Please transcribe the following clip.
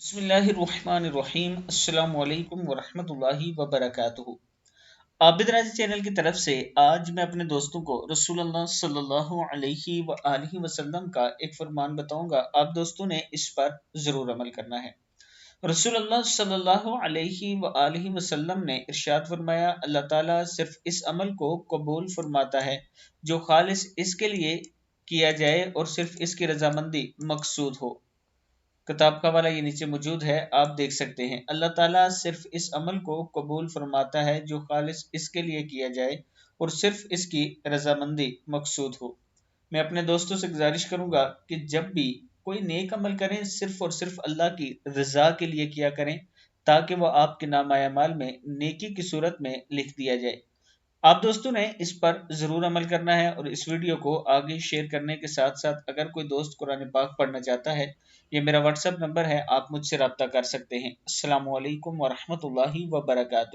बिस्मिल्लाहिर्रहमानिर्रहीम। अस्सलामु अलैकुम वरहमतुल्लाहि वबरकातुहू। आबिद राजी चैनल की तरफ से आज मैं अपने दोस्तों को रसूलुल्लाह सल्लल्लाहु अलैहि वआलिहि वसल्लम का एक फरमान बताऊंगा। आप दोस्तों ने इस पर जरूर अमल करना है। रसूलुल्लाह सल्लल्लाहु अलैहि वआलिहि वसल्लम ने इरशाद फरमाया, अल्लाह ताला सिर्फ इस अमल को कबूल फरमाता है जो खालिस इसके लिए किया जाए और सिर्फ इसकी रजामंदी मकसूद हो। किताब का हवाला ये नीचे मौजूद है, आप देख सकते हैं। अल्लाह ताला सिर्फ इस अमल को कबूल फरमाता है जो खालिस इसके लिए किया जाए और सिर्फ इसकी रजामंदी मकसूद हो। मैं अपने दोस्तों से गुजारिश करूंगा कि जब भी कोई नेक अमल करें सिर्फ और सिर्फ अल्लाह की रजा के लिए किया करें, ताकि वह आपके नामाए अमाल में नेकी की सूरत में लिख दिया जाए। आप दोस्तों ने इस पर ज़रूर अमल करना है और इस वीडियो को आगे शेयर करने के साथ साथ अगर कोई दोस्त कुरान पाक पढ़ना चाहता है, ये मेरा व्हाट्सएप नंबर है, आप मुझसे रब्ता कर सकते हैं। अस्सलामु अलैकुम वरहमतुल्लाहि वबरकातुहू।